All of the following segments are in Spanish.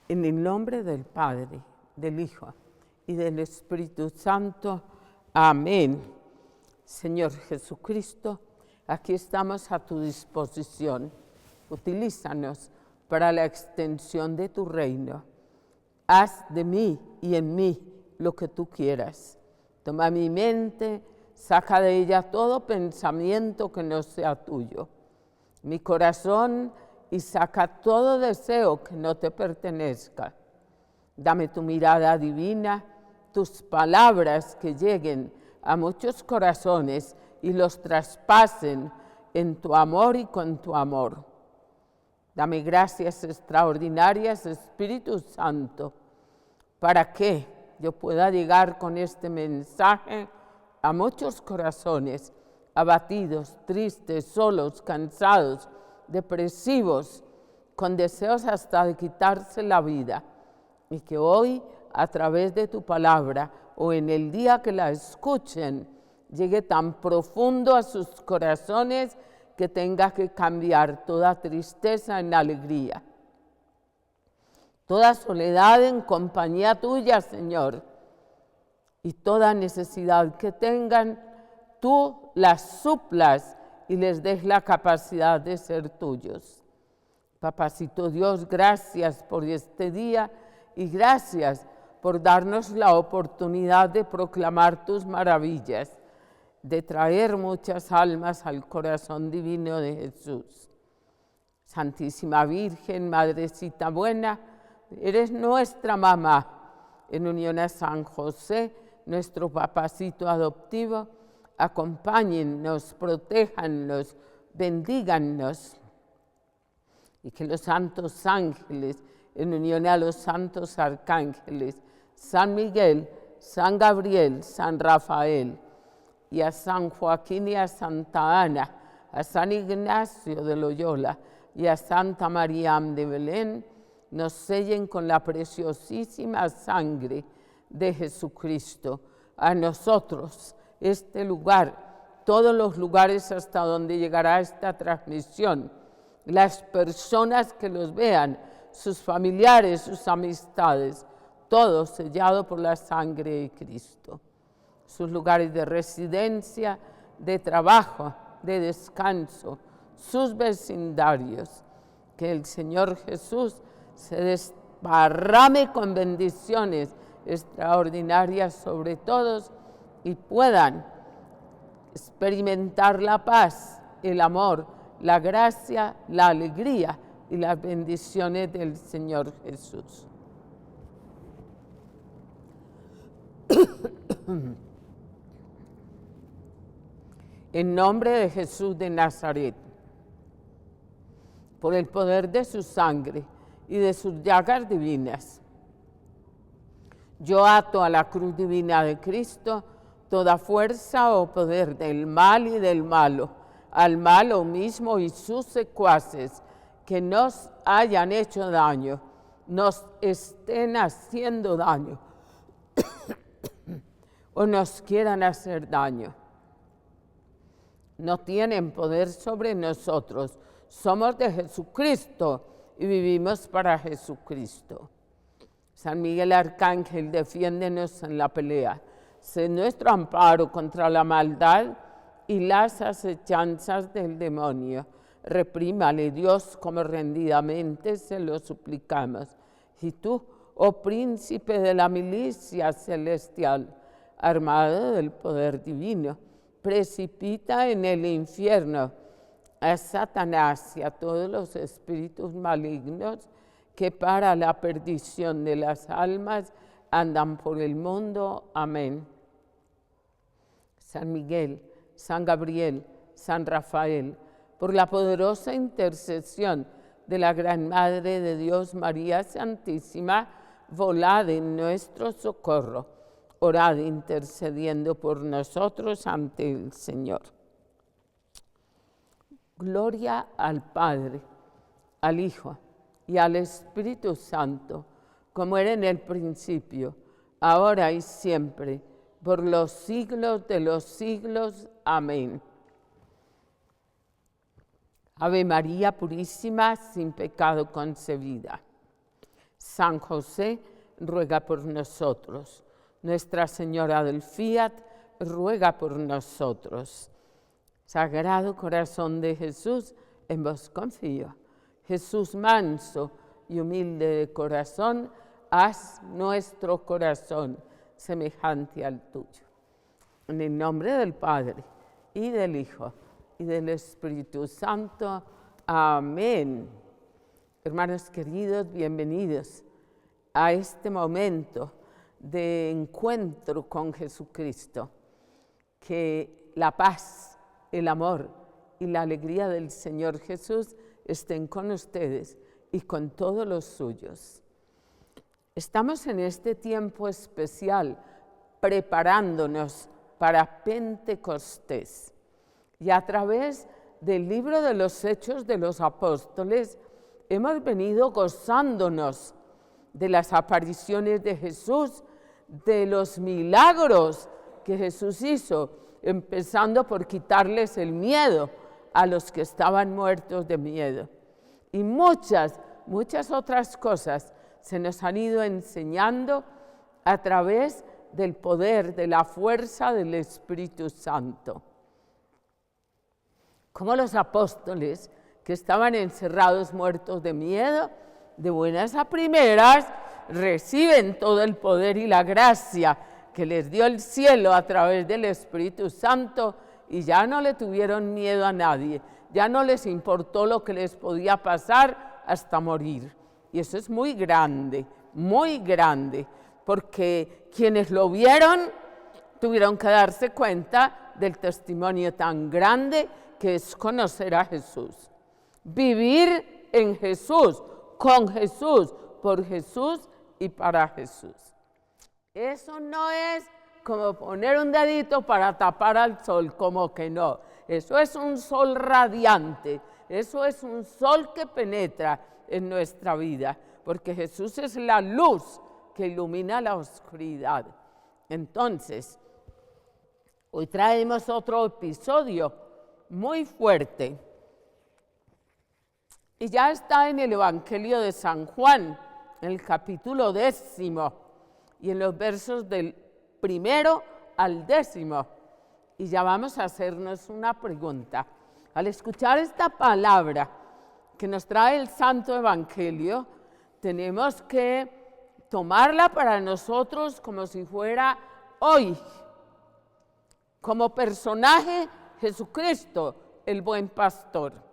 En el nombre del Padre, del Hijo y del Espíritu Santo. Amén. Señor Jesucristo, aquí estamos a tu disposición. Utilízanos para la extensión de tu reino. Haz de mí y en mí lo que tú quieras. Toma mi mente, saca de ella todo pensamiento que no sea tuyo. Mi corazón, y saca todo deseo que no te pertenezca. Dame tu mirada divina, tus palabras que lleguen a muchos corazones y los traspasen en tu amor y con tu amor. Dame gracias extraordinarias, Espíritu Santo, para que yo pueda llegar con este mensaje a muchos corazones abatidos, tristes, solos, cansados, depresivos, con deseos hasta de quitarse la vida, y que hoy, a través de tu palabra, o en el día que la escuchen, llegue tan profundo a sus corazones que tenga que cambiar toda tristeza en alegría, toda soledad en compañía tuya, Señor, y toda necesidad que tengan, tú las suplas y les des la capacidad de ser tuyos. Papacito Dios, gracias por este día y gracias por darnos la oportunidad de proclamar tus maravillas, de traer muchas almas al corazón divino de Jesús. Santísima Virgen, Madrecita buena, eres nuestra mamá. En unión a San José, nuestro papacito adoptivo, acompáñennos, protéjannos, bendígannos, y que los santos ángeles, en unión a los santos arcángeles, San Miguel, San Gabriel, San Rafael, y a San Joaquín y a Santa Ana, a San Ignacio de Loyola y a Santa María de Belén, nos sellen con la preciosísima sangre de Jesucristo. A nosotros, este lugar, todos los lugares hasta donde llegará esta transmisión, las personas que los vean, sus familiares, sus amistades, todo sellado por la sangre de Cristo. Sus lugares de residencia, de trabajo, de descanso, sus vecindarios, que el Señor Jesús se desparrame con bendiciones extraordinarias sobre todos y puedan experimentar la paz, el amor, la gracia, la alegría y las bendiciones del Señor Jesús. En nombre de Jesús de Nazaret, por el poder de su sangre y de sus llagas divinas, yo ato a la cruz divina de Cristo toda fuerza o poder del mal y del malo, al malo mismo y sus secuaces que nos hayan hecho daño, nos estén haciendo daño o nos quieran hacer daño. No tienen poder sobre nosotros. Somos de Jesucristo y vivimos para Jesucristo. San Miguel Arcángel, defiéndenos en la pelea. Sé nuestro amparo contra la maldad y las acechanzas del demonio. Reprímale, Dios, como rendidamente se lo suplicamos. Y tú, oh príncipe de la milicia celestial, armado del poder divino, precipita en el infierno a Satanás y a todos los espíritus malignos que para la perdición de las almas andan por el mundo. Amén. San Miguel, San Gabriel, San Rafael, por la poderosa intercesión de la Gran Madre de Dios, María Santísima, volad en nuestro socorro. Orad intercediendo por nosotros ante el Señor. Gloria al Padre, al Hijo y al Espíritu Santo, como era en el principio, ahora y siempre, por los siglos de los siglos. Amén. Ave María Purísima, sin pecado concebida. San José, ruega por nosotros. Nuestra Señora del Fiat, ruega por nosotros. Sagrado Corazón de Jesús, en vos confío. Jesús manso y humilde de corazón, haz nuestro corazón semejante al tuyo. En el nombre del Padre, y del Hijo, y del Espíritu Santo. Amén. Hermanos queridos, bienvenidos a este momento de encuentro con Jesucristo. Que la paz, el amor y la alegría del Señor Jesús estén con ustedes y con todos los suyos. Estamos en este tiempo especial preparándonos para Pentecostés. Y a través del libro de los Hechos de los Apóstoles hemos venido gozándonos de las apariciones de Jesús, de los milagros que Jesús hizo, empezando por quitarles el miedo a los que estaban muertos de miedo. Y muchas otras cosas se nos han ido enseñando a través del poder, de la fuerza del Espíritu Santo. Como los apóstoles que estaban encerrados muertos de miedo, de buenas a primeras, reciben todo el poder y la gracia que les dio el cielo a través del Espíritu Santo y ya no le tuvieron miedo a nadie, ya no les importó lo que les podía pasar hasta morir. Y eso es muy grande, porque quienes lo vieron tuvieron que darse cuenta del testimonio tan grande que es conocer a Jesús. Vivir en Jesús, con Jesús, por Jesús y para Jesús. Eso no es como poner un dedito para tapar al sol, como que no. Eso es un sol radiante, eso es un sol que penetra en nuestra vida, porque Jesús es la luz que ilumina la oscuridad. Entonces, hoy traemos otro episodio muy fuerte. Y ya está en el Evangelio de San Juan, en el capítulo 10, y en los versos del 1 al 10. Y ya vamos a hacernos una pregunta. Al escuchar esta palabra que nos trae el Santo Evangelio, tenemos que tomarla para nosotros como si fuera hoy. Como personaje, Jesucristo, el buen pastor.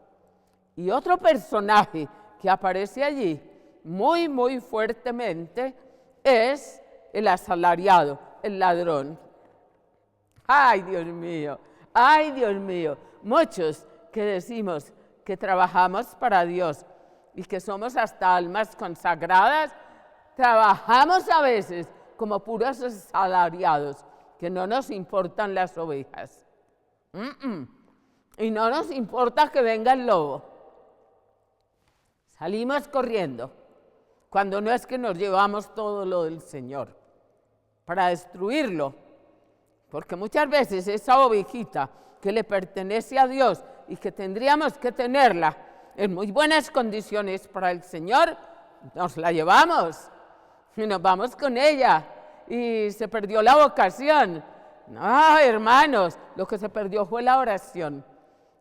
Y otro personaje que aparece allí muy fuertemente es el asalariado, el ladrón. ¡Ay, Dios mío! ¡Ay, Dios mío! Muchos que decimos que trabajamos para Dios y que somos hasta almas consagradas, trabajamos a veces como puros asalariados, que no nos importan las ovejas. Y no nos importa que venga el lobo. Salimos corriendo, cuando no es que nos llevamos todo lo del Señor, para destruirlo. Porque muchas veces esa ovejita que le pertenece a Dios y que tendríamos que tenerla en muy buenas condiciones para el Señor, nos la llevamos y nos vamos con ella y se perdió la vocación. No, hermanos, lo que se perdió fue la oración.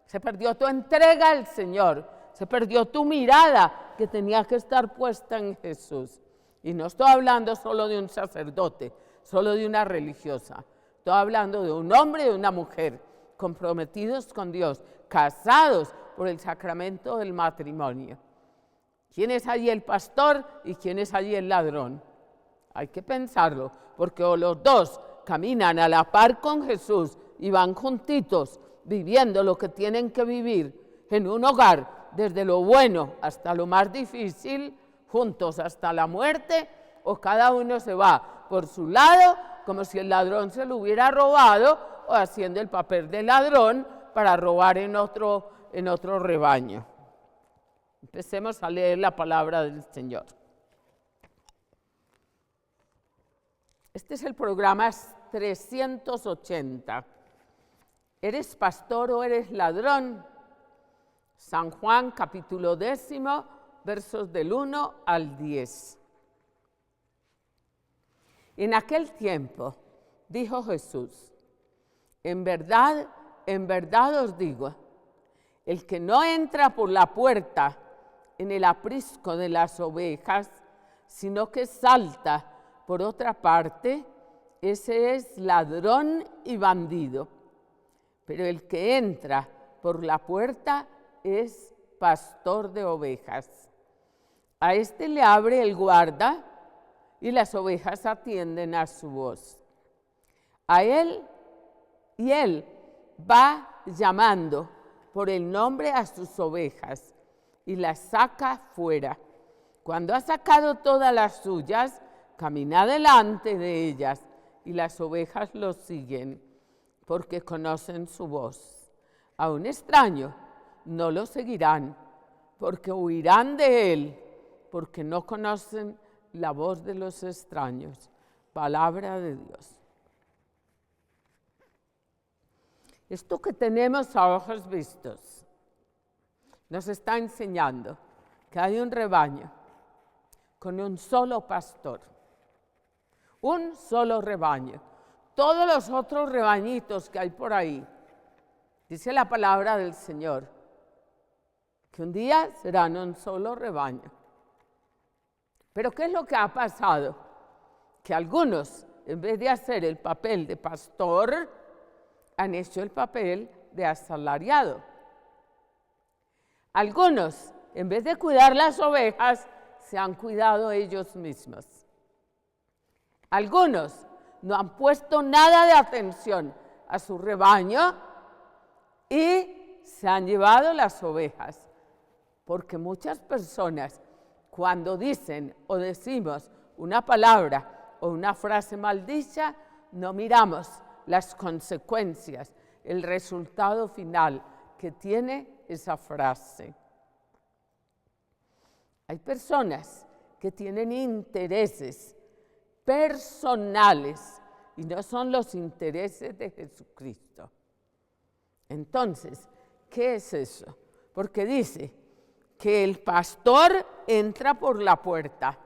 Se perdió tu entrega al Señor. Se perdió tu mirada que tenía que estar puesta en Jesús. Y no estoy hablando solo de un sacerdote, solo de una religiosa. Estoy hablando de un hombre y de una mujer comprometidos con Dios, casados por el sacramento del matrimonio. ¿Quién es allí el pastor y quién es allí el ladrón? Hay que pensarlo, porque o los dos caminan a la par con Jesús y van juntitos viviendo lo que tienen que vivir en un hogar, desde lo bueno hasta lo más difícil, juntos hasta la muerte, o cada uno se va por su lado, como si el ladrón se lo hubiera robado, o haciendo el papel de ladrón para robar en otro rebaño. Empecemos a leer la palabra del Señor. Este es el programa 380. ¿Eres pastor o eres ladrón? San Juan, capítulo 10, versos del 1 al 10. En aquel tiempo, dijo Jesús, en verdad os digo, el que no entra por la puerta en el aprisco de las ovejas, sino que salta por otra parte, ese es ladrón y bandido. Pero el que entra por la puerta es pastor de ovejas. A este le abre el guarda y las ovejas atienden a su voz. A él y él va llamando por el nombre a sus ovejas y las saca fuera. Cuando ha sacado todas las suyas, camina delante de ellas y las ovejas lo siguen porque conocen su voz. A un extraño no lo seguirán porque huirán de él, porque no conocen la voz de los extraños. Palabra de Dios. Esto que tenemos a ojos vistos nos está enseñando que hay un rebaño con un solo pastor, un solo rebaño. Todos los otros rebañitos que hay por ahí, dice la palabra del Señor, que un día serán un solo rebaño. Pero ¿qué es lo que ha pasado? Que algunos, en vez de hacer el papel de pastor, han hecho el papel de asalariado. Algunos, en vez de cuidar las ovejas, se han cuidado ellos mismos. Algunos no han puesto nada de atención a su rebaño y se han llevado las ovejas. Porque muchas personas, cuando dicen o decimos una palabra o una frase maldicha, no miramos las consecuencias, el resultado final que tiene esa frase. Hay personas que tienen intereses personales y no son los intereses de Jesucristo. Entonces, ¿qué es eso? Porque dice que el pastor entra por la puerta,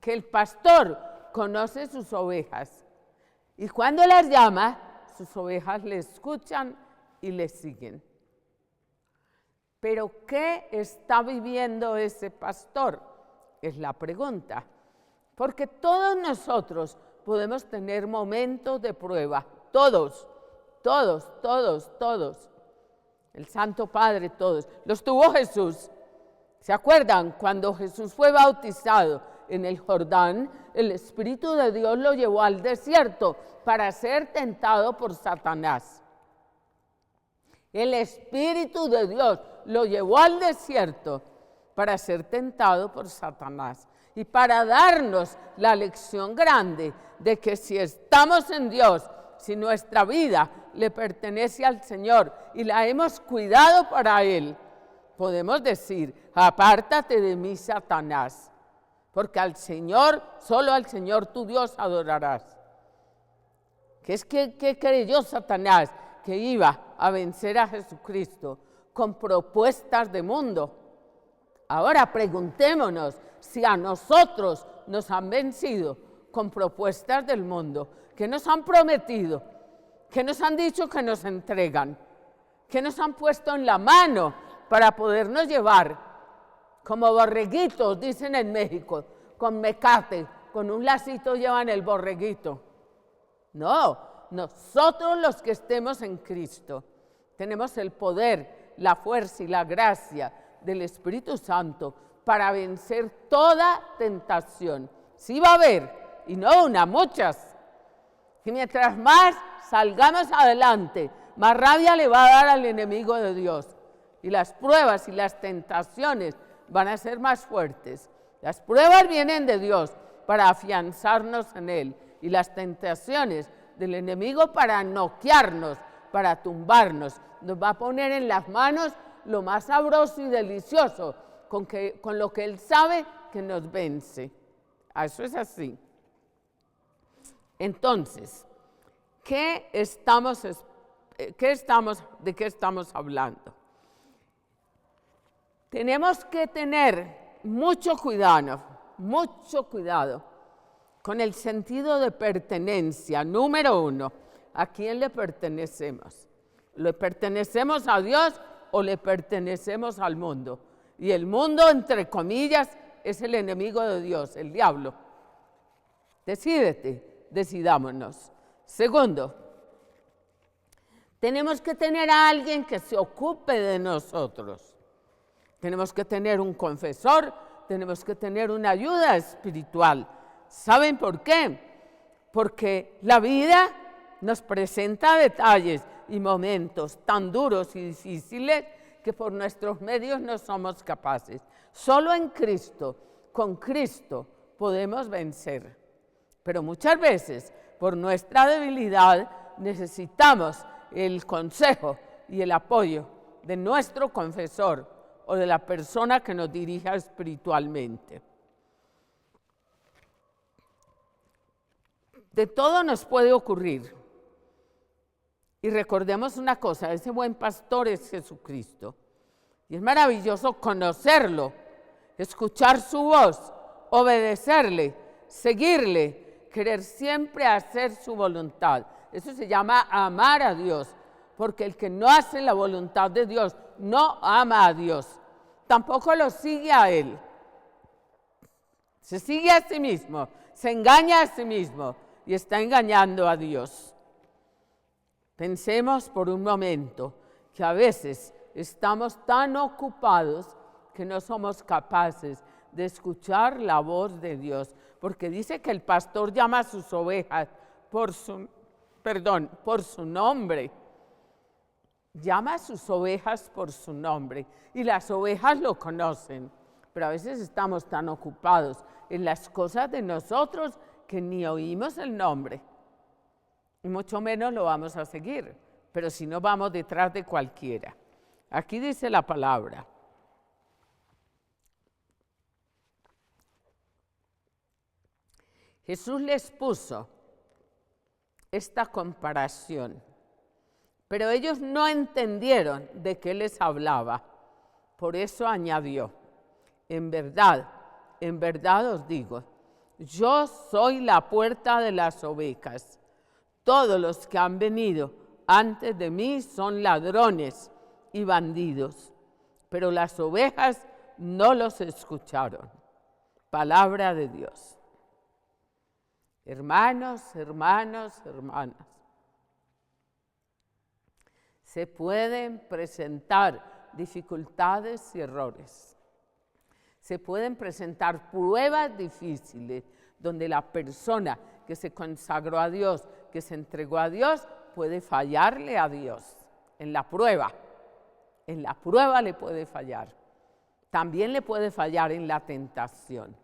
que el pastor conoce sus ovejas y cuando las llama, sus ovejas le escuchan y le siguen. Pero ¿qué está viviendo ese pastor? Es la pregunta. Porque todos nosotros podemos tener momentos de prueba. Todos. El Santo Padre, todos. Los tuvo Jesús. ¿Se acuerdan? Cuando Jesús fue bautizado en el Jordán, el Espíritu de Dios lo llevó al desierto para ser tentado por Satanás. El Espíritu de Dios lo llevó al desierto para ser tentado por Satanás y para darnos la lección grande de que si estamos en Dios, si nuestra vida le pertenece al Señor y la hemos cuidado para Él, podemos decir, apártate de mí, Satanás, porque al Señor, solo al Señor tu Dios adorarás. ¿Qué creyó Satanás? Que iba a vencer a Jesucristo con propuestas de mundo. Ahora preguntémonos si a nosotros nos han vencido con propuestas del mundo. ¿Qué nos han prometido? ¿Qué nos han dicho que nos entregan? ¿Qué nos han puesto en la mano para podernos llevar? Como borreguitos, dicen en México, con mecate, con un lacito llevan el borreguito. No. Nosotros los que estemos en Cristo tenemos el poder, la fuerza y la gracia del Espíritu Santo para vencer toda tentación. Sí va a haber, y no una, muchas. Y mientras más salgamos adelante, más rabia le va a dar al enemigo de Dios. Y las pruebas y las tentaciones van a ser más fuertes. Las pruebas vienen de Dios para afianzarnos en Él. Y las tentaciones del enemigo para noquearnos, para tumbarnos. Nos va a poner en las manos lo más sabroso y delicioso, con lo que Él sabe que nos vence. Eso es así. Entonces, ¿de qué estamos hablando? Tenemos que tener mucho cuidado con el sentido de pertenencia. Número 1, ¿a quién le pertenecemos? ¿Le pertenecemos a Dios o le pertenecemos al mundo? Y el mundo, entre comillas, es el enemigo de Dios, el diablo. Decídete, decidámonos. Segundo, tenemos que tener a alguien que se ocupe de nosotros. Tenemos que tener un confesor, tenemos que tener una ayuda espiritual. ¿Saben por qué? Porque la vida nos presenta detalles y momentos tan duros y difíciles que por nuestros medios no somos capaces. Solo en Cristo, con Cristo, podemos vencer. Pero muchas veces, por nuestra debilidad, necesitamos el consejo y el apoyo de nuestro confesor o de la persona que nos dirija espiritualmente. De todo nos puede ocurrir. Y recordemos una cosa, ese buen pastor es Jesucristo. Y es maravilloso conocerlo, escuchar su voz, obedecerle, seguirle, querer siempre hacer su voluntad. Eso se llama amar a Dios, porque el que no hace la voluntad de Dios no ama a Dios, tampoco lo sigue a Él. Se sigue a sí mismo, se engaña a sí mismo y está engañando a Dios. Pensemos por un momento que a veces estamos tan ocupados que no somos capaces de escuchar la voz de Dios, porque dice que el pastor llama a sus ovejas por su nombre. Llama a sus ovejas por su nombre y las ovejas lo conocen, pero a veces estamos tan ocupados en las cosas de nosotros que ni oímos el nombre y mucho menos lo vamos a seguir, pero si no vamos detrás de cualquiera. Aquí dice la palabra: Jesús les puso esta comparación, pero ellos no entendieron de qué les hablaba. Por eso añadió: en verdad os digo, yo soy la puerta de las ovejas. Todos los que han venido antes de mí son ladrones y bandidos, pero las ovejas no los escucharon. Palabra de Dios. Hermanos, hermanas, se pueden presentar dificultades y errores. Se pueden presentar pruebas difíciles donde la persona que se consagró a Dios, que se entregó a Dios, puede fallarle a Dios en la prueba. En la prueba le puede fallar. También le puede fallar en la tentación.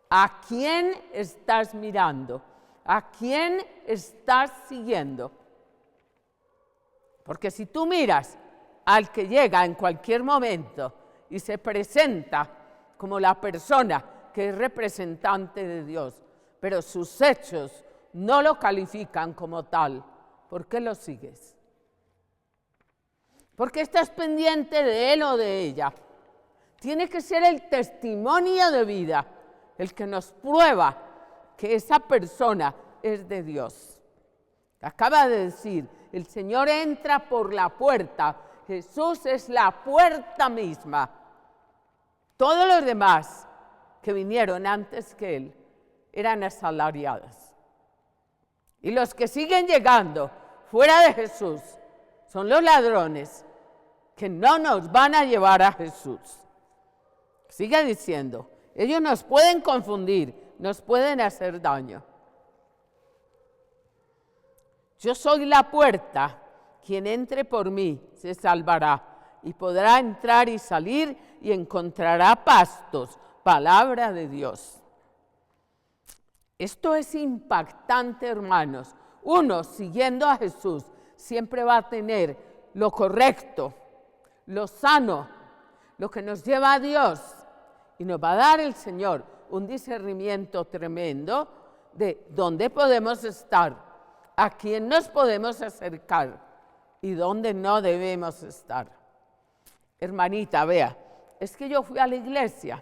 ¿A quién estás mirando? ¿A quién estás siguiendo? Porque si tú miras al que llega en cualquier momento y se presenta como la persona que es representante de Dios, pero sus hechos no lo califican como tal, ¿por qué lo sigues? ¿Por qué estás pendiente de él o de ella? Tiene que ser el testimonio de vida el que nos prueba que esa persona es de Dios. Acaba de decir, el Señor entra por la puerta. Jesús es la puerta misma. Todos los demás que vinieron antes que Él eran asalariados. Y los que siguen llegando fuera de Jesús son los ladrones que no nos van a llevar a Jesús. Sigue diciendo, ellos nos pueden confundir, nos pueden hacer daño. Yo soy la puerta, quien entre por mí se salvará y podrá entrar y salir y encontrará pastos. Palabra de Dios. Esto es impactante, hermanos. Uno, siguiendo a Jesús, siempre va a tener lo correcto, lo sano, lo que nos lleva a Dios. Y nos va a dar el Señor un discernimiento tremendo de dónde podemos estar, a quién nos podemos acercar y dónde no debemos estar. Hermanita, vea, es que yo fui a la iglesia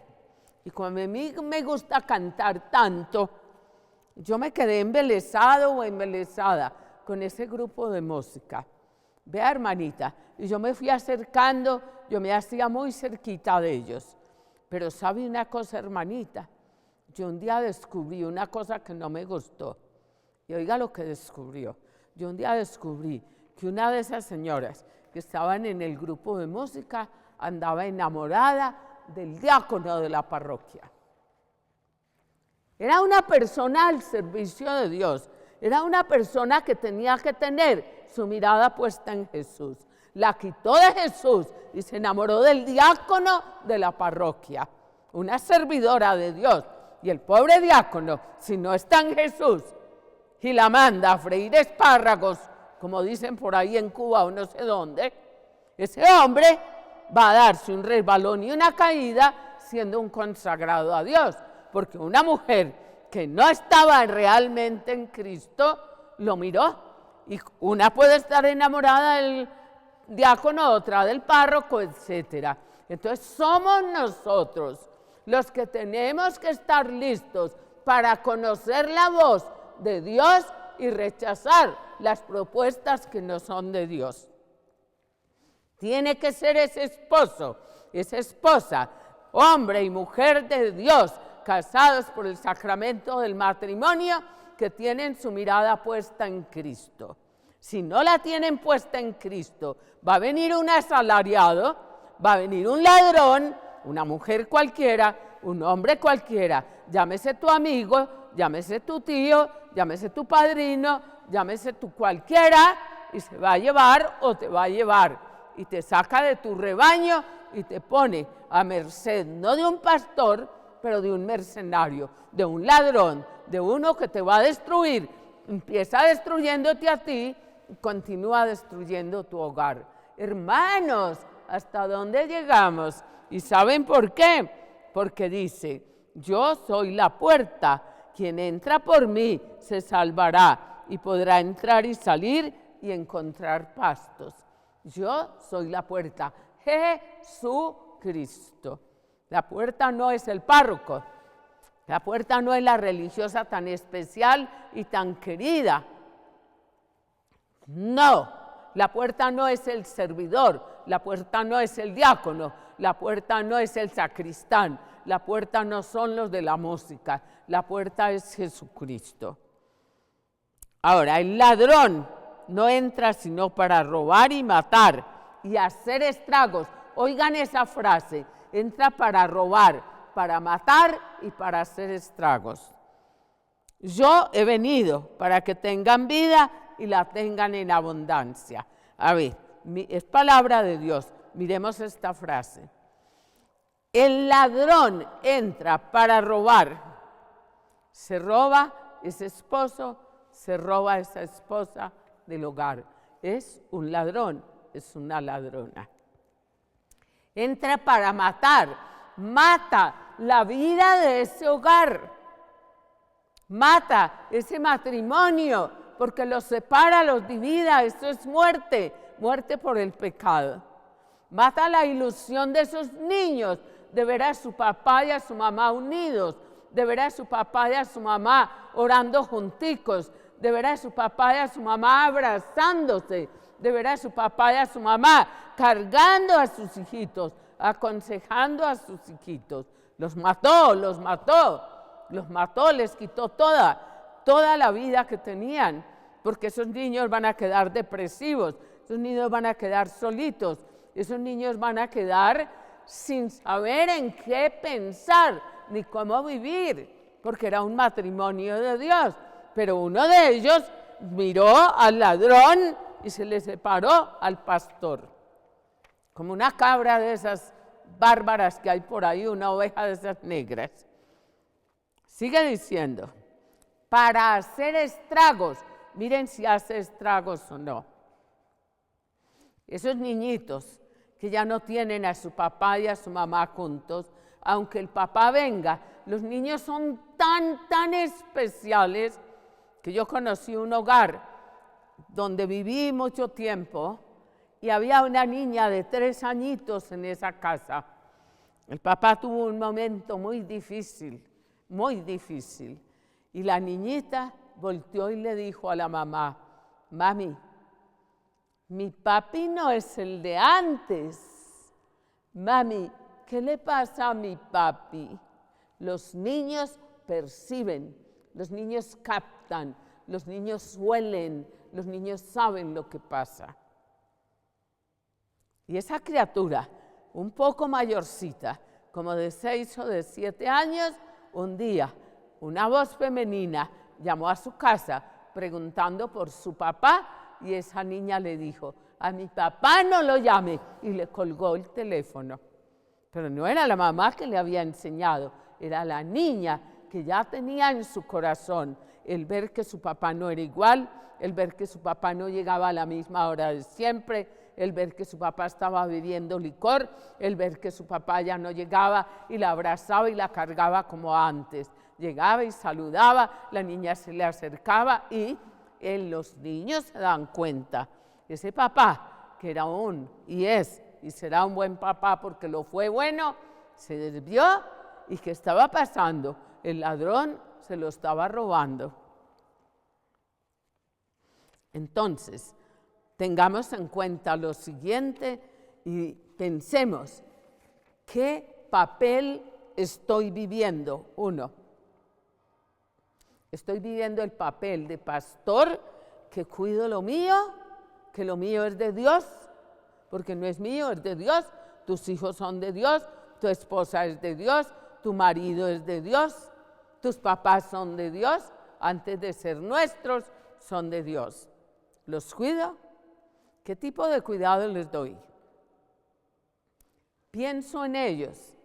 y como a mí me gusta cantar tanto, Yo me quedé embelesado o embelesada con ese grupo de música. Vea, hermanita, y yo me fui acercando, yo me hacía muy cerquita de ellos. Pero ¿sabe una cosa, hermanita? Yo un día descubrí una cosa que no me gustó. Y oiga lo que descubrió. Yo un día descubrí que una de esas señoras que estaban en el grupo de música andaba enamorada del diácono de la parroquia. Era una persona al servicio de Dios. Era una persona que tenía que tener su mirada puesta en Jesús. La quitó de Jesús y se enamoró del diácono de la parroquia. Una servidora de Dios. Y el pobre diácono, si no está en Jesús y la manda a freír espárragos, como dicen por ahí en Cuba o no sé dónde, ese hombre va a darse un resbalón y una caída siendo un consagrado a Dios. Porque una mujer que no estaba realmente en Cristo lo miró. Y una puede estar enamorada del diácono, otra del párroco, etc. Entonces somos nosotros los que tenemos que estar listos para conocer la voz de Dios y rechazar las propuestas que no son de Dios. Tiene que ser ese esposo, esa esposa, hombre y mujer de Dios, casados por el sacramento del matrimonio, que tienen su mirada puesta en Cristo. Si no la tienen puesta en Cristo, va a venir un asalariado, va a venir un ladrón, una mujer cualquiera, un hombre cualquiera, llámese tu amigo, llámese tu tío, llámese tu padrino, llámese tu cualquiera, y se va a llevar o te va a llevar, y te saca de tu rebaño y te pone a merced, no de un pastor, pero de un mercenario, de un ladrón, de uno que te va a destruir. Empieza destruyéndote a ti y continúa destruyendo tu hogar. Hermanos, ¿hasta dónde llegamos? ¿Y saben por qué? Porque dice, yo soy la puerta, quien entra por mí se salvará y podrá entrar y salir y encontrar pastos. Yo soy la puerta, Jesucristo. La puerta no es el párroco, la puerta no es la religiosa tan especial y tan querida. No, la puerta no es el servidor, la puerta no es el diácono, la puerta no es el sacristán, la puerta no son los de la música, la puerta es Jesucristo. Ahora, el ladrón no entra sino para robar y matar y hacer estragos. Oigan esa frase, entra para robar, para matar y para hacer estragos. Yo he venido para que tengan vida y la tengan en abundancia. A ver, es palabra de Dios. Miremos esta frase. El ladrón entra para robar. Se roba ese esposo, se roba esa esposa del hogar. Es un ladrón, es una ladrona. Entra para matar, mata la vida de ese hogar, mata ese matrimonio, porque los separa, los divida, esto es muerte, muerte por el pecado. Mata la ilusión de esos niños de ver a su papá y a su mamá unidos, de ver a su papá y a su mamá orando junticos, de ver a su papá y a su mamá abrazándose, de ver a su papá y a su mamá cargando a sus hijitos, aconsejando a sus hijitos. Los mató, les quitó toda la vida que tenían, porque esos niños van a quedar depresivos, esos niños van a quedar solitos, esos niños van a quedar sin saber en qué pensar ni cómo vivir, porque era un matrimonio de Dios. Pero uno de ellos miró al ladrón y se le separó al pastor. Como una cabra de esas bárbaras que hay por ahí, una oveja de esas negras. Sigue diciendo, para hacer estragos, miren si hace estragos o no. Esos niñitos que ya no tienen a su papá y a su mamá juntos, aunque el papá venga, los niños son tan especiales que yo conocí un hogar donde viví mucho tiempo y había una niña de 3 añitos en esa casa. El papá tuvo un momento muy difícil, Y la niñita volteó y le dijo a la mamá, mami, mi papi no es el de antes. Mami, ¿qué le pasa a mi papi? Los niños perciben, los niños captan, los niños huelen, los niños saben lo que pasa. Y esa criatura, un poco mayorcita, como de 6 o de 7 años, un día una voz femenina llamó a su casa preguntando por su papá y esa niña le dijo, a mi papá no lo llame, y le colgó el teléfono. Pero no era la mamá que le había enseñado, era la niña que ya tenía en su corazón el ver que su papá no era igual, el ver que su papá no llegaba a la misma hora de siempre, el ver que su papá estaba bebiendo licor, el ver que su papá ya no llegaba y la abrazaba y la cargaba como antes. Llegaba y saludaba, la niña se le acercaba y los niños se dan cuenta. Ese papá, que era y es y será un buen papá porque lo fue bueno, se desvió y ¿qué estaba pasando? El ladrón se lo estaba robando. Entonces, tengamos en cuenta lo siguiente y pensemos, ¿qué papel estoy viviendo? 1. Estoy viviendo el papel de pastor que cuido lo mío, que lo mío es de Dios, porque no es mío, es de Dios, tus hijos son de Dios, tu esposa es de Dios, tu marido es de Dios, tus papás son de Dios, antes de ser nuestros, son de Dios. ¿Los cuido? ¿Qué tipo de cuidado les doy? Pienso en ellos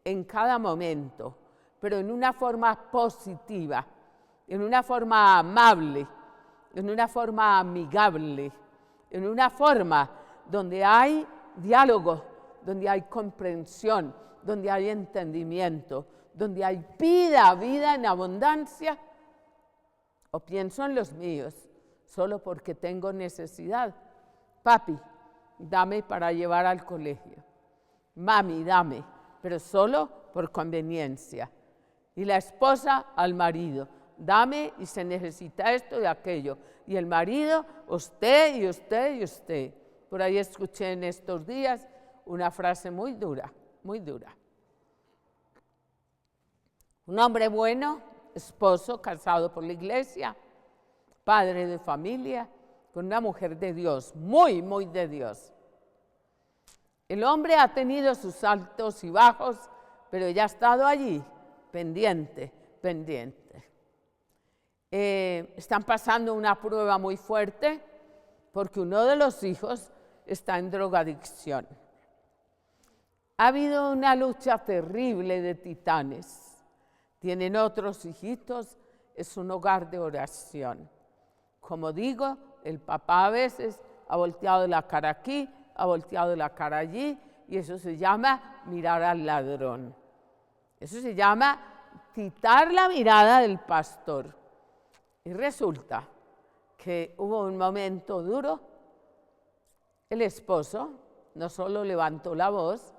en cada momento, pero en una forma positiva, en una forma amable, en una forma amigable, en una forma donde hay diálogo, donde hay comprensión, donde hay entendimiento, donde hay vida en abundancia. O pienso en los míos, solo porque tengo necesidad. Papi, dame para llevar al colegio. Mami, dame, pero solo por conveniencia. Y la esposa al marido, dame y se necesita esto y aquello. Y el marido, usted y usted y usted. Por ahí escuché en estos días una frase muy dura, muy dura. Un hombre bueno, esposo, casado por la iglesia, padre de familia, con una mujer de Dios, muy, muy de Dios. El hombre ha tenido sus altos y bajos, pero ella ha estado allí, pendiente. Están pasando una prueba muy fuerte porque uno de los hijos está en drogadicción. Ha habido una lucha terrible de titanes. Tienen otros hijitos, es un hogar de oración. Como digo, el papá a veces ha volteado la cara aquí, ha volteado la cara allí, y eso se llama mirar al ladrón. Eso se llama quitar la mirada del pastor. Y resulta que hubo un momento duro. El esposo no solo levantó la voz,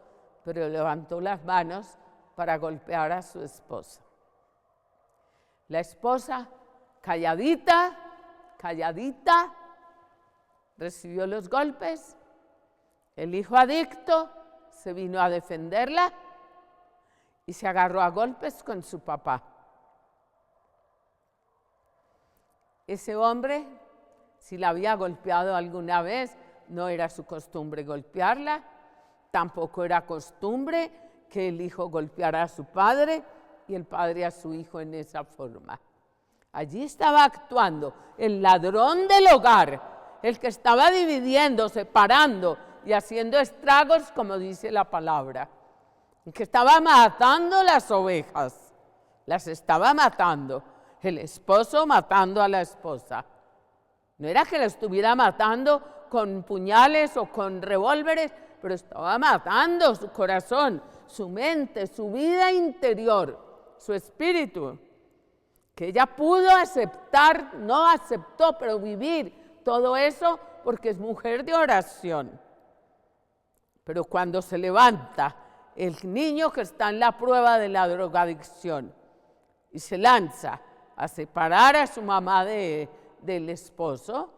pero levantó las manos para golpear a su esposa. La esposa, calladita, recibió los golpes. El hijo adicto se vino a defenderla y se agarró a golpes con su papá. Ese hombre, si la había golpeado alguna vez, no era su costumbre golpearla, tampoco era costumbre que el hijo golpeara a su padre y el padre a su hijo en esa forma. Allí estaba actuando el ladrón del hogar, el que estaba dividiendo, separando y haciendo estragos, como dice la palabra, el que estaba matando las ovejas, las estaba matando, el esposo matando a la esposa. No era que la estuviera matando con puñales o con revólveres, pero estaba matando su corazón, su mente, su vida interior, su espíritu, que ella pudo aceptar, no aceptó, pero vivir todo eso porque es mujer de oración. Pero cuando se levanta el niño que está en la prueba de la drogadicción y se lanza a separar a su mamá del esposo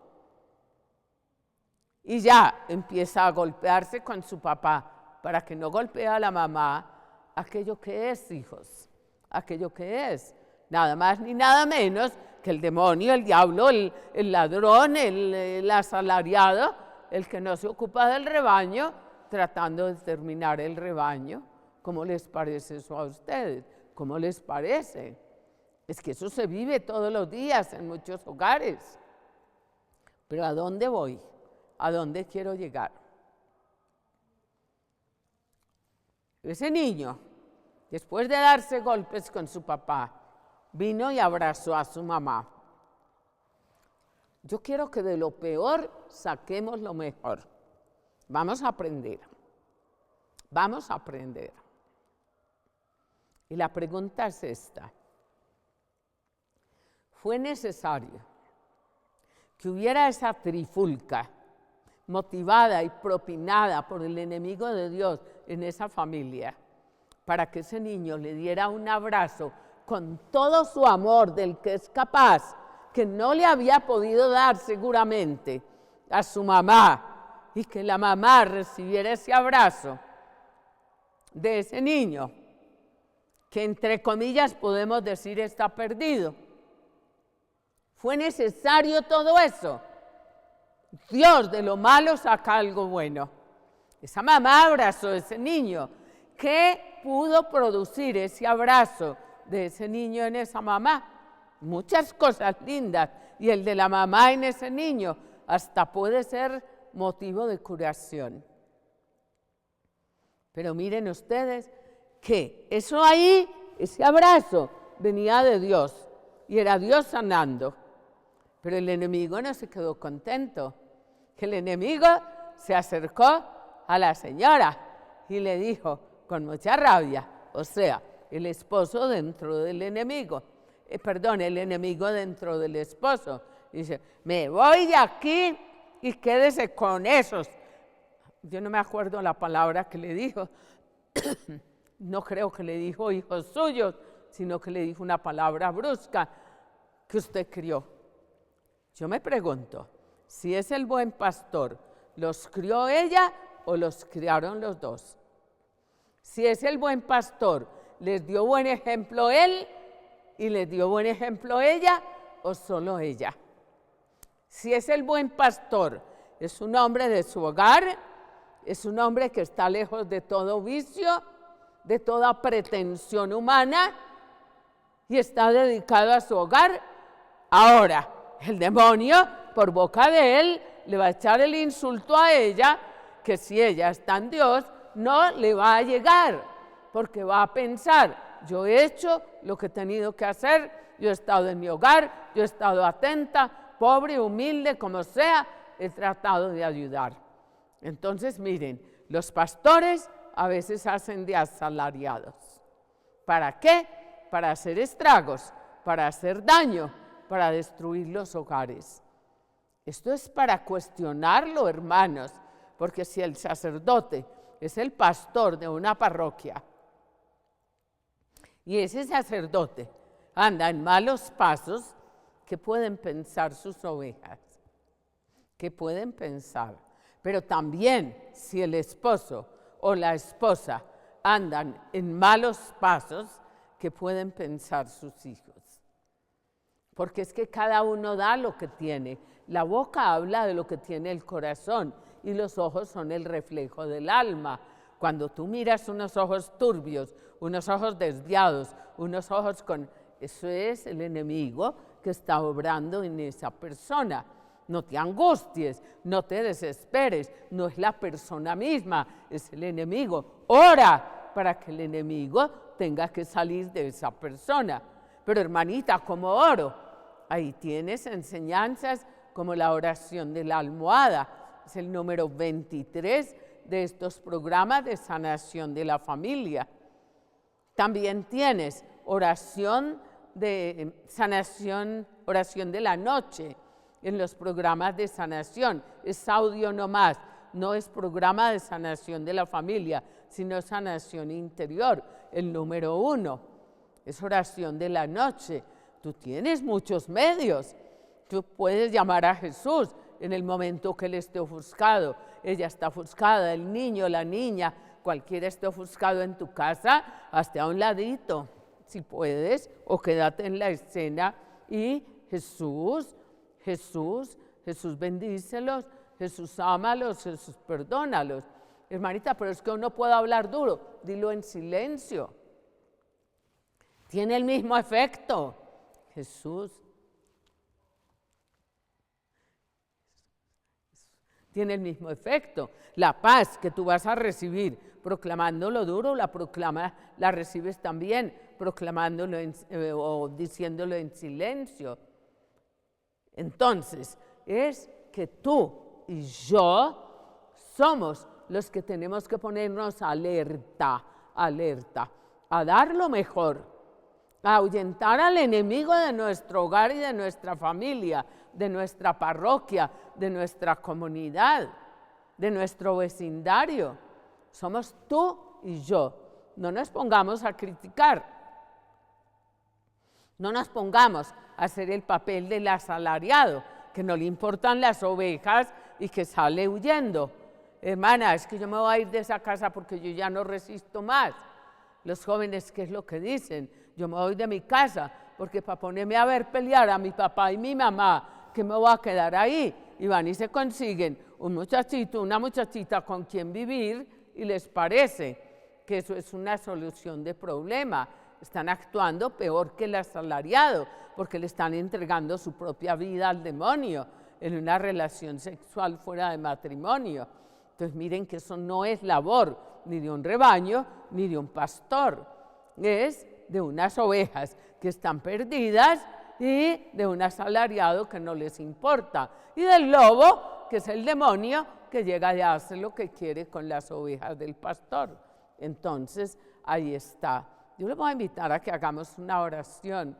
y ya empieza a golpearse con su papá para que no golpee a la mamá aquello que es, hijos, aquello que es, nada más ni nada menos que el demonio, el diablo, el ladrón, el asalariado, el que no se ocupa del rebaño, tratando de exterminar el rebaño. ¿Cómo les parece eso a ustedes? ¿Cómo les parece? Es que eso se vive todos los días en muchos hogares. Pero ¿a dónde voy? ¿A dónde quiero llegar? Ese niño, después de darse golpes con su papá, vino y abrazó a su mamá. Yo quiero que de lo peor saquemos lo mejor. Vamos a aprender. Vamos a aprender. Y la pregunta es esta. ¿Fue necesario que hubiera esa trifulca motivada y propinada por el enemigo de Dios en esa familia para que ese niño le diera un abrazo con todo su amor del que es capaz, que no le había podido dar seguramente a su mamá, y que la mamá recibiera ese abrazo de ese niño, que entre comillas podemos decir está perdido? ¿Fue necesario todo eso? Dios de lo malo saca algo bueno. Esa mamá abrazó a ese niño. ¿Qué pudo producir ese abrazo de ese niño en esa mamá? Muchas cosas lindas. Y el de la mamá en ese niño hasta puede ser motivo de curación. Pero miren ustedes que eso ahí, ese abrazo, venía de Dios. Y era Dios sanando. Pero el enemigo no se quedó contento. El enemigo se acercó a la señora y le dijo con mucha rabia, o sea, el esposo dentro del enemigo, el enemigo dentro del esposo, dice, me voy de aquí y quédese con esos. Yo no me acuerdo la palabra que le dijo, no creo que le dijo hijos suyos, sino que le dijo una palabra brusca que usted crió. Yo me pregunto, si es el buen pastor, ¿los crió ella o los criaron los dos? Si es el buen pastor, ¿les dio buen ejemplo él y les dio buen ejemplo ella o solo ella? Si es el buen pastor, ¿es un hombre de su hogar? ¿Es un hombre que está lejos de todo vicio, de toda pretensión humana y está dedicado a su hogar? Ahora, el demonio, por boca de él, le va a echar el insulto a ella, que si ella está en Dios, no le va a llegar, porque va a pensar, yo he hecho lo que he tenido que hacer, yo he estado en mi hogar, yo he estado atenta, pobre, humilde, como sea, he tratado de ayudar. Entonces, miren, los pastores a veces hacen de asalariados. ¿Para qué? Para hacer estragos, para hacer daño, para destruir los hogares. Esto es para cuestionarlo, hermanos, porque si el sacerdote es el pastor de una parroquia y ese sacerdote anda en malos pasos, ¿qué pueden pensar sus ovejas? ¿Qué pueden pensar? Pero también si el esposo o la esposa andan en malos pasos, ¿qué pueden pensar sus hijos? Porque es que cada uno da lo que tiene. La boca habla de lo que tiene el corazón y los ojos son el reflejo del alma. Cuando tú miras unos ojos turbios, unos ojos desviados, unos ojos con... Eso es el enemigo que está obrando en esa persona. No te angusties, no te desesperes, no es la persona misma, es el enemigo. Ora para que el enemigo tenga que salir de esa persona. Pero hermanita, ¿cómo oro? Ahí tienes enseñanzas como la oración de la almohada. Es el número 23 de estos programas de sanación de la familia. También tienes oración de sanación, oración de la noche en los programas de sanación. Es audio nomás, no es programa de sanación de la familia, sino sanación interior. El número 1 es oración de la noche. Tú tienes muchos medios. Tú puedes llamar a Jesús en el momento que él esté ofuscado. Ella está ofuscada, el niño, la niña, cualquiera esté ofuscado en tu casa, hazte a un ladito, si puedes, o quédate en la escena y Jesús bendícelos, Jesús ámalos, Jesús perdónalos. Hermanita, pero es que uno puede hablar duro, dilo en silencio. Tiene el mismo efecto. Jesús tiene el mismo efecto. La paz que tú vas a recibir proclamándolo duro, la recibes también proclamándolo o diciéndolo en silencio. Entonces, es que tú y yo somos los que tenemos que ponernos alerta, a dar lo mejor, a ahuyentar al enemigo de nuestro hogar y de nuestra familia, de nuestra parroquia, de nuestra comunidad, de nuestro vecindario. Somos tú y yo. No nos pongamos a criticar. No nos pongamos a hacer el papel del asalariado, que no le importan las ovejas y que sale huyendo. Hermana, es que yo me voy a ir de esa casa porque yo ya no resisto más. Los jóvenes, ¿qué es lo que dicen? Yo me voy de mi casa porque para ponerme a ver pelear a mi papá y mi mamá, que me voy a quedar ahí. Y van y se consiguen un muchachito, una muchachita con quien vivir y les parece que eso es una solución de problema. Están actuando peor que el asalariado porque le están entregando su propia vida al demonio en una relación sexual fuera de matrimonio. Entonces miren que eso no es labor ni de un rebaño ni de un pastor, es de unas ovejas que están perdidas y de un asalariado que no les importa, y del lobo, que es el demonio, que llega y hace lo que quiere con las ovejas del pastor. Entonces, ahí está. Yo les voy a invitar a que hagamos una oración,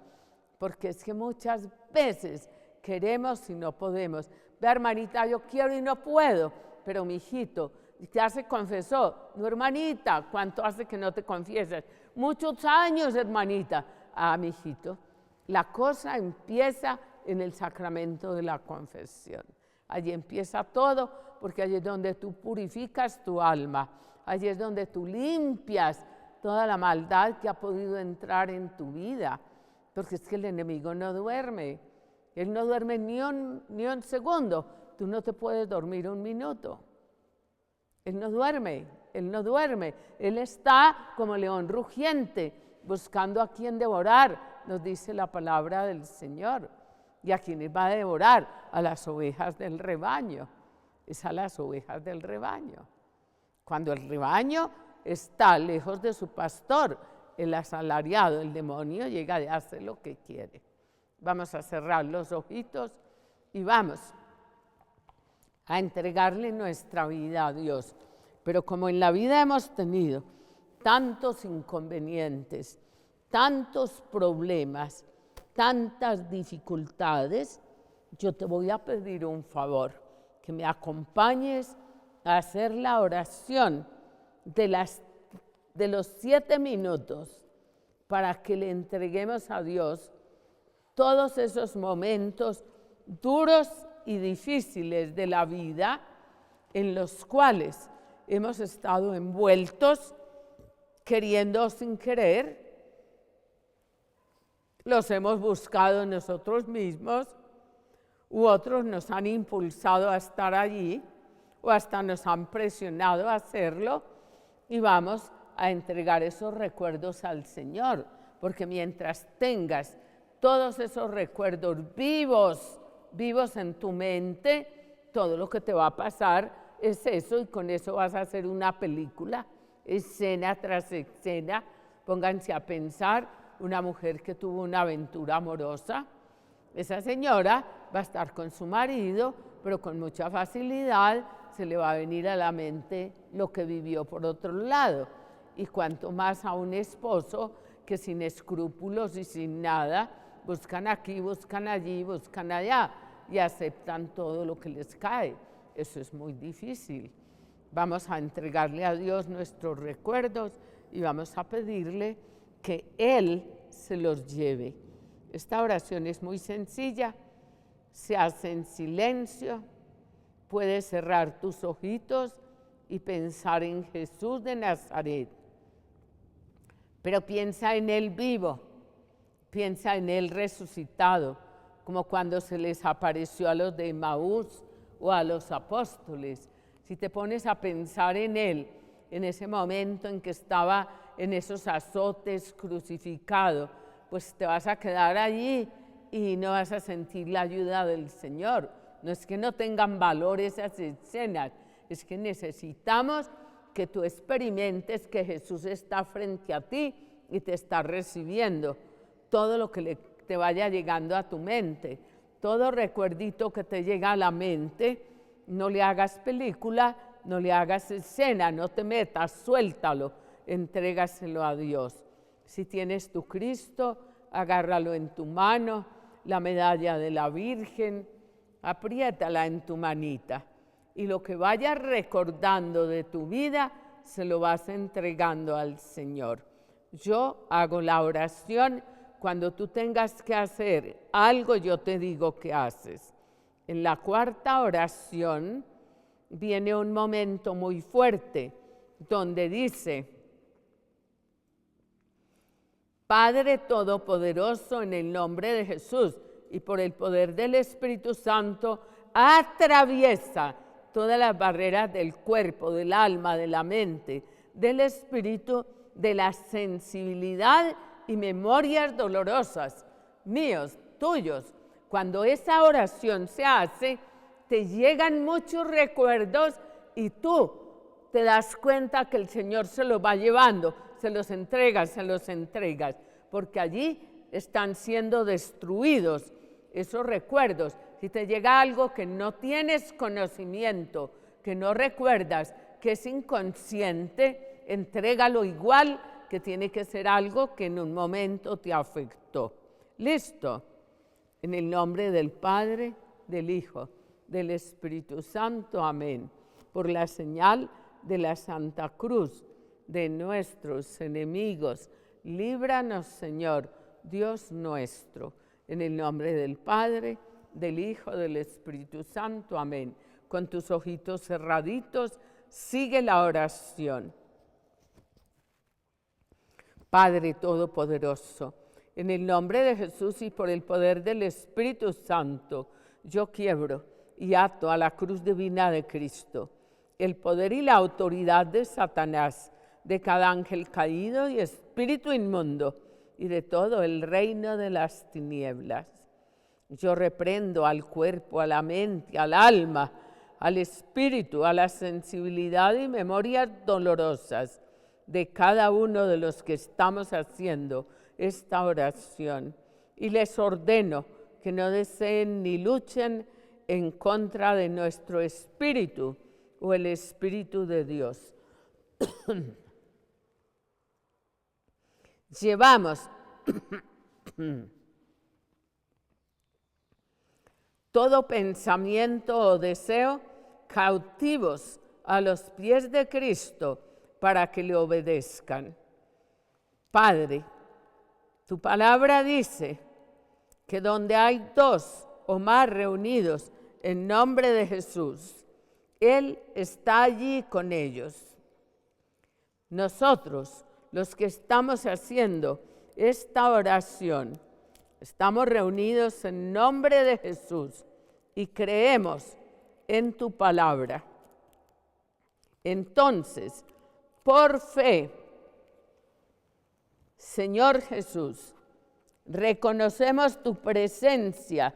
porque es que muchas veces queremos y no podemos. Ve, hermanita, yo quiero y no puedo, pero mi hijito ya se confesó. No, hermanita, ¿cuánto hace que no te confiesas? Muchos años, hermanita. Ah, mi hijito, la cosa empieza en el sacramento de la confesión. Allí empieza todo, porque allí es donde tú purificas tu alma, allí es donde tú limpias toda la maldad que ha podido entrar en tu vida, porque es que el enemigo no duerme, él no duerme ni un segundo, tú no te puedes dormir un minuto, él no duerme, él está como león rugiente, buscando a quien devorar, nos dice la palabra del Señor. ¿Y a quiénes va a devorar? A las ovejas del rebaño. Es a las ovejas del rebaño. Cuando el rebaño está lejos de su pastor, el asalariado, el demonio, llega y hace lo que quiere. Vamos a cerrar los ojitos y vamos a entregarle nuestra vida a Dios. Pero como en la vida hemos tenido tantos inconvenientes, tantos problemas, tantas dificultades, yo te voy a pedir un favor, que me acompañes a hacer la oración de los 7 minutos para que le entreguemos a Dios todos esos momentos duros y difíciles de la vida en los cuales hemos estado envueltos, queriendo sin querer, los hemos buscado nosotros mismos, u otros nos han impulsado a estar allí, o hasta nos han presionado a hacerlo, y vamos a entregar esos recuerdos al Señor, porque mientras tengas todos esos recuerdos vivos en tu mente, todo lo que te va a pasar es eso, y con eso vas a hacer una película, escena tras escena. Pónganse a pensar, una mujer que tuvo una aventura amorosa, esa señora va a estar con su marido, pero con mucha facilidad se le va a venir a la mente lo que vivió por otro lado. Y cuanto más a un esposo que sin escrúpulos y sin nada, buscan aquí, buscan allí, buscan allá y aceptan todo lo que les cae. Eso es muy difícil. Vamos a entregarle a Dios nuestros recuerdos y vamos a pedirle que Él se los lleve. Esta oración es muy sencilla, se hace en silencio, puedes cerrar tus ojitos y pensar en Jesús de Nazaret. Pero piensa en Él vivo, piensa en Él resucitado, como cuando se les apareció a los de Emaús o a los apóstoles. Si te pones a pensar en Él, en ese momento en que estaba en esos azotes crucificado, pues te vas a quedar allí y no vas a sentir la ayuda del Señor. No es que no tengan valor esas escenas, es que necesitamos que tú experimentes que Jesús está frente a ti y te está recibiendo. Todo lo que te vaya llegando a tu mente, todo recuerdito que te llega a la mente, no le hagas película, no le hagas escena, no te metas, suéltalo, entrégaselo a Dios. Si tienes tu Cristo, agárralo en tu mano, la medalla de la Virgen, apriétala en tu manita. Y lo que vayas recordando de tu vida, se lo vas entregando al Señor. Yo hago la oración, cuando tú tengas que hacer algo, yo te digo qué haces. En la cuarta oración viene un momento muy fuerte, donde dice: Padre Todopoderoso, en el nombre de Jesús y por el poder del Espíritu Santo, atraviesa todas las barreras del cuerpo, del alma, de la mente, del espíritu, de la sensibilidad y memorias dolorosas, míos, tuyos. Cuando esa oración se hace, te llegan muchos recuerdos y tú te das cuenta que el Señor se los va llevando, se los entregas, porque allí están siendo destruidos esos recuerdos. Si te llega algo que no tienes conocimiento, que no recuerdas, que es inconsciente, entrégalo igual, que tiene que ser algo que en un momento te afectó. ¿Listo? En el nombre del Padre, del Hijo, del Espíritu Santo. Amén. Por la señal de la Santa Cruz de nuestros enemigos, líbranos, Señor, Dios nuestro. En el nombre del Padre, del Hijo, del Espíritu Santo. Amén. Con tus ojitos cerraditos, sigue la oración. Padre Todopoderoso, en el nombre de Jesús y por el poder del Espíritu Santo, yo quiebro y ato a la cruz divina de Cristo el poder y la autoridad de Satanás, de cada ángel caído y espíritu inmundo, y de todo el reino de las tinieblas. Yo reprendo al cuerpo, a la mente, al alma, al espíritu, a la sensibilidad y memorias dolorosas de cada uno de los que estamos haciendo esta oración. Y les ordeno que no deseen ni luchen en contra de nuestro espíritu o el Espíritu de Dios. Llevamos todo pensamiento o deseo cautivos a los pies de Cristo para que le obedezcan. Padre, tu palabra dice que donde hay dos o más reunidos en nombre de Jesús, Él está allí con ellos. Nosotros, los que estamos haciendo esta oración, estamos reunidos en nombre de Jesús y creemos en tu palabra. Entonces, por fe, Señor Jesús, reconocemos tu presencia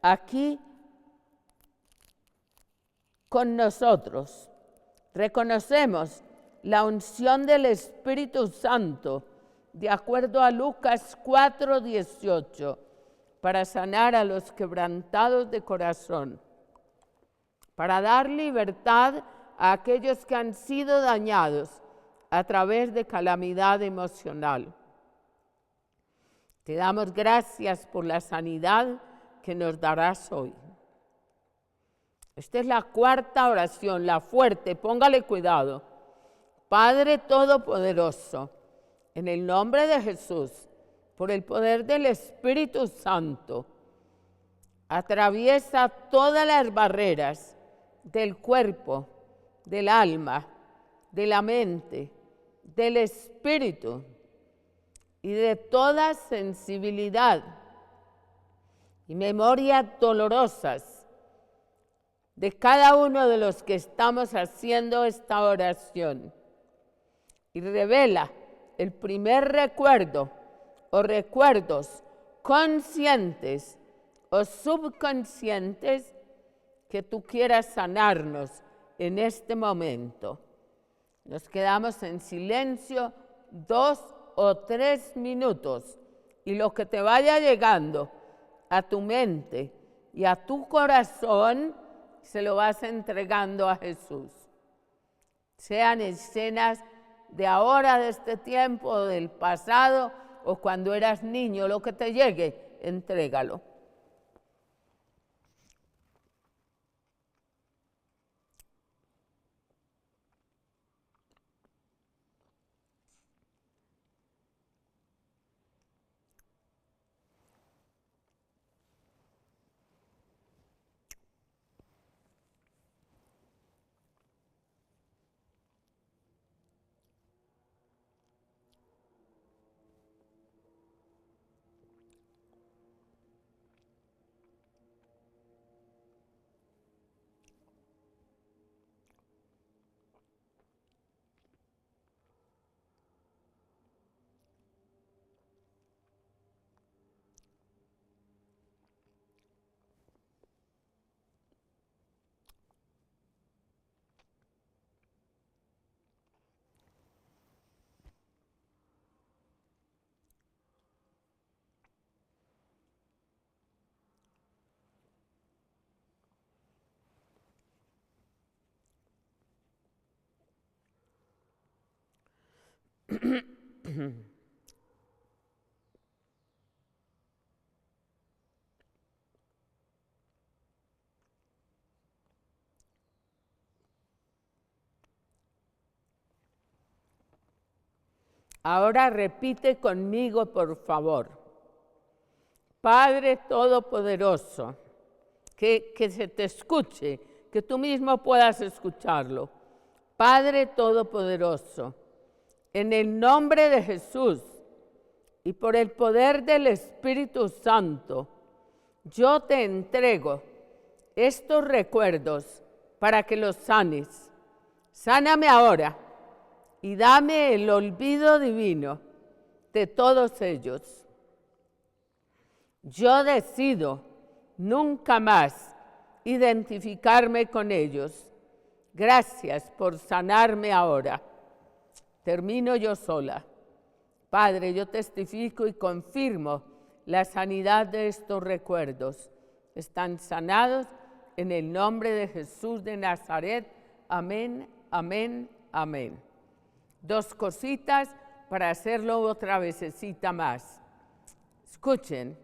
aquí con nosotros. Reconocemos la unción del Espíritu Santo, de acuerdo a Lucas 4:18, para sanar a los quebrantados de corazón, para dar libertad a aquellos que han sido dañados a través de calamidad emocional. Te damos gracias por la sanidad que nos darás hoy. Esta es la cuarta oración, la fuerte, póngale cuidado. Padre Todopoderoso, en el nombre de Jesús por el poder del Espíritu Santo, atraviesa todas las barreras del cuerpo, del alma, de la mente, del espíritu y de toda sensibilidad y memoria dolorosas de cada uno de los que estamos haciendo esta oración. Y revela el primer recuerdo o recuerdos conscientes o subconscientes que tú quieras sanarnos en este momento. Nos quedamos en silencio 2 o 3 minutos y lo que te vaya llegando a tu mente y a tu corazón se lo vas entregando a Jesús. Sean escenas de ahora, de este tiempo, del pasado o cuando eras niño, lo que te llegue, entrégalo. Ahora repite conmigo, por favor. Padre Todopoderoso, que se te escuche, que tú mismo puedas escucharlo. Padre Todopoderoso, en el nombre de Jesús y por el poder del Espíritu Santo, yo te entrego estos recuerdos para que los sanes. Sáname ahora y dame el olvido divino de todos ellos. Yo decido nunca más identificarme con ellos. Gracias por sanarme ahora. Termino yo sola. Padre, yo testifico y confirmo la sanidad de estos recuerdos. Están sanados en el nombre de Jesús de Nazaret. Amén, amén, amén. 2 cositas para hacerlo otra vecesita más. Escuchen.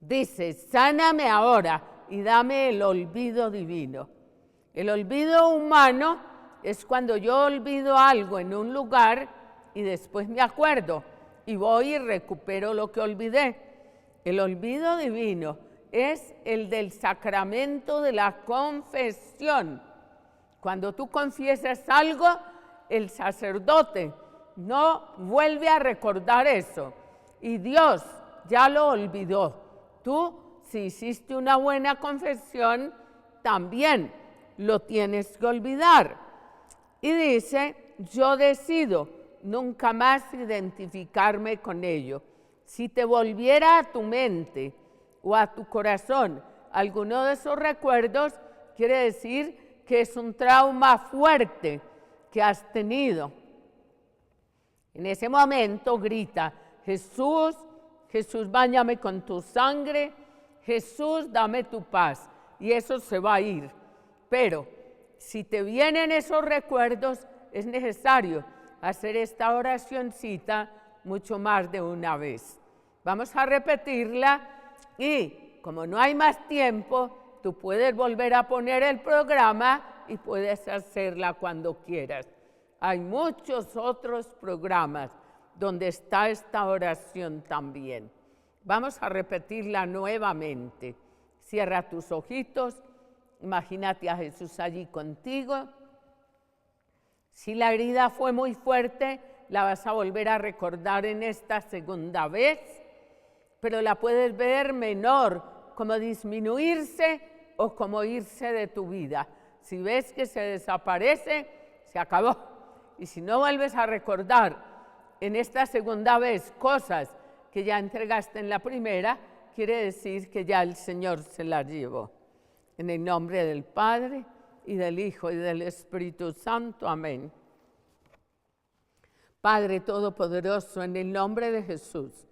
Dice, sáname ahora y dame el olvido divino. El olvido humano es cuando yo olvido algo en un lugar y después me acuerdo y voy y recupero lo que olvidé. El olvido divino es el del sacramento de la confesión. Cuando tú confiesas algo, el sacerdote no vuelve a recordar eso y Dios ya lo olvidó. Tú, si hiciste una buena confesión, también lo tienes que olvidar. Y dice, yo decido nunca más identificarme con ello. Si te volviera a tu mente o a tu corazón alguno de esos recuerdos, quiere decir que es un trauma fuerte que has tenido. En ese momento grita, Jesús, Jesús, báñame con tu sangre, Jesús, dame tu paz, y eso se va a ir. Pero si te vienen esos recuerdos, es necesario hacer esta oracioncita mucho más de una vez. Vamos a repetirla y como no hay más tiempo, tú puedes volver a poner el programa y puedes hacerla cuando quieras. Hay muchos otros programas, donde está esta oración también. Vamos a repetirla nuevamente. Cierra tus ojitos, imagínate a Jesús allí contigo. Si la herida fue muy fuerte, la vas a volver a recordar en esta segunda vez, pero la puedes ver menor, como disminuirse o como irse de tu vida. Si ves que se desaparece, se acabó. Y si no vuelves a recordar en esta segunda vez cosas que ya entregaste en la primera, quiere decir que ya el Señor se las llevó. En el nombre del Padre, y del Hijo, y del Espíritu Santo. Amén. Padre Todopoderoso, en el nombre de Jesús,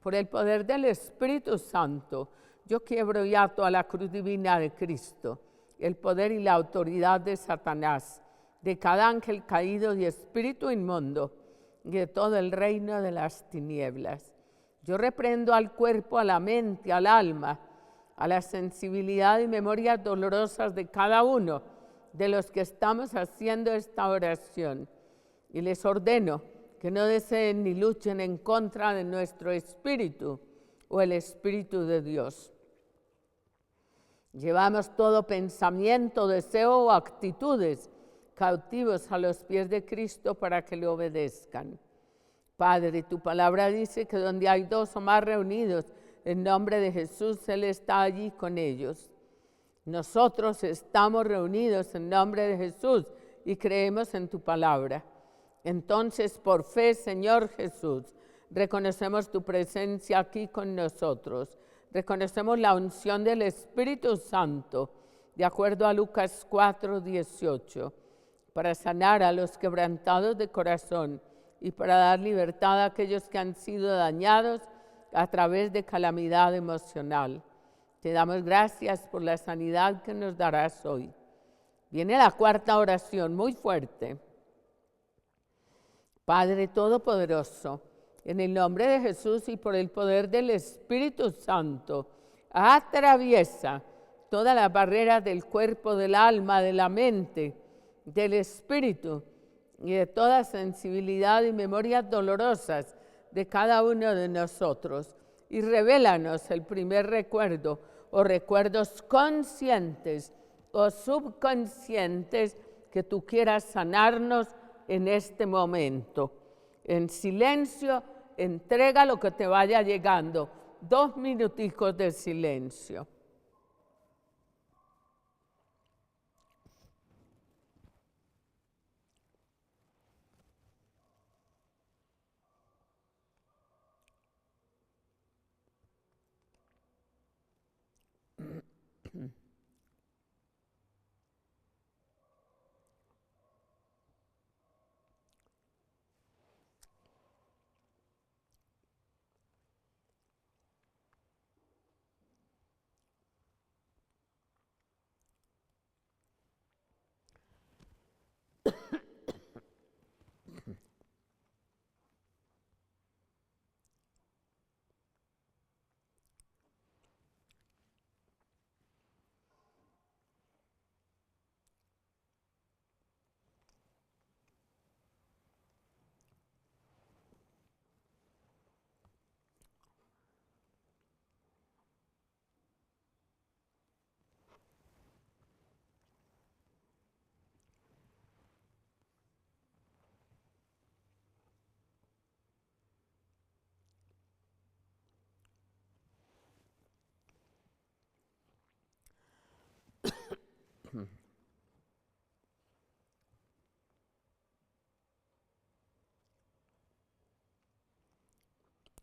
por el poder del Espíritu Santo, yo quiebro y ato a la cruz divina de Cristo, el poder y la autoridad de Satanás, de cada ángel caído y espíritu inmundo, y de todo el reino de las tinieblas. Yo reprendo al cuerpo, a la mente, al alma, a la sensibilidad y memorias dolorosas de cada uno de los que estamos haciendo esta oración. Y les ordeno que no deseen ni luchen en contra de nuestro espíritu o el Espíritu de Dios. Llevamos todo pensamiento, deseo o actitudes cautivos a los pies de Cristo para que le obedezcan. Padre, tu palabra dice que donde hay dos o más reunidos en nombre de Jesús, Él está allí con ellos. Nosotros estamos reunidos en nombre de Jesús y creemos en tu palabra. Entonces, por fe, Señor Jesús, reconocemos tu presencia aquí con nosotros. Reconocemos la unción del Espíritu Santo, de acuerdo a Lucas 4:18, para sanar a los quebrantados de corazón y para dar libertad a aquellos que han sido dañados a través de calamidad emocional. Te damos gracias por la sanidad que nos darás hoy. Viene la cuarta oración, muy fuerte. Padre Todopoderoso, en el nombre de Jesús y por el poder del Espíritu Santo, atraviesa todas las barreras del cuerpo, del alma, de la mente, del espíritu y de toda sensibilidad y memorias dolorosas de cada uno de nosotros. Y revélanos el primer recuerdo o recuerdos conscientes o subconscientes que tú quieras sanarnos en este momento. En silencio, entrega lo que te vaya llegando. 2 minuticos de silencio.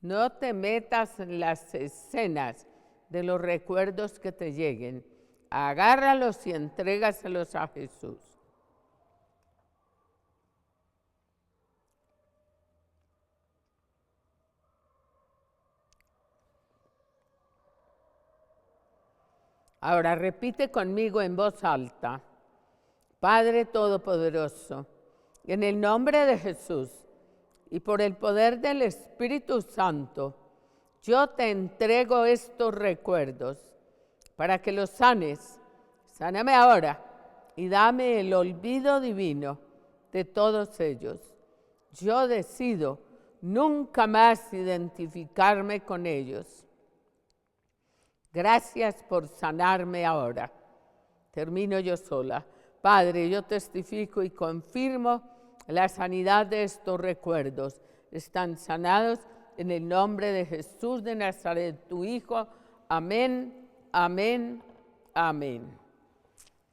No te metas en las escenas de los recuerdos que te lleguen. Agárralos y entrégaselos a Jesús. Ahora repite conmigo en voz alta. Padre Todopoderoso, en el nombre de Jesús y por el poder del Espíritu Santo, yo te entrego estos recuerdos para que los sanes. Sáname ahora y dame el olvido divino de todos ellos. Yo decido nunca más identificarme con ellos. Gracias por sanarme ahora. Termino yo sola. Padre, yo testifico y confirmo la sanidad de estos recuerdos. Están sanados en el nombre de Jesús de Nazaret, tu Hijo. Amén, amén, amén.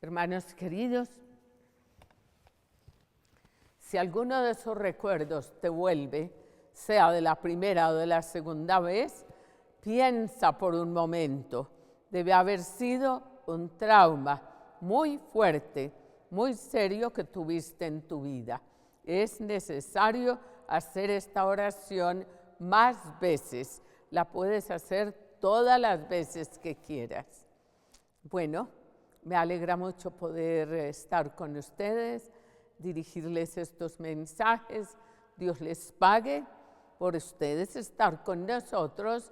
Hermanos queridos, si alguno de esos recuerdos te vuelve, sea de la primera o de la segunda vez, piensa por un momento. Debe haber sido un trauma muy fuerte, muy serio que tuviste en tu vida. Es necesario hacer esta oración más veces. La puedes hacer todas las veces que quieras. Bueno, me alegra mucho poder estar con ustedes, dirigirles estos mensajes. Dios les pague por ustedes estar con nosotros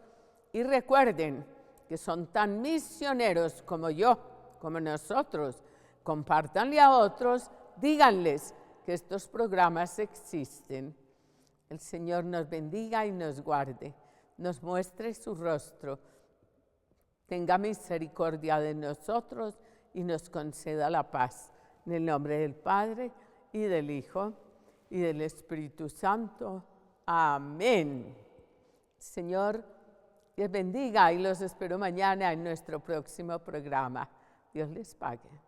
y recuerden que son tan misioneros como yo, como nosotros. Compártanle a otros, díganles que estos programas existen. El Señor nos bendiga y nos guarde, nos muestre su rostro, tenga misericordia de nosotros y nos conceda la paz. En el nombre del Padre, y del Hijo, y del Espíritu Santo. Amén. Señor, les bendiga y los espero mañana en nuestro próximo programa. Dios les pague.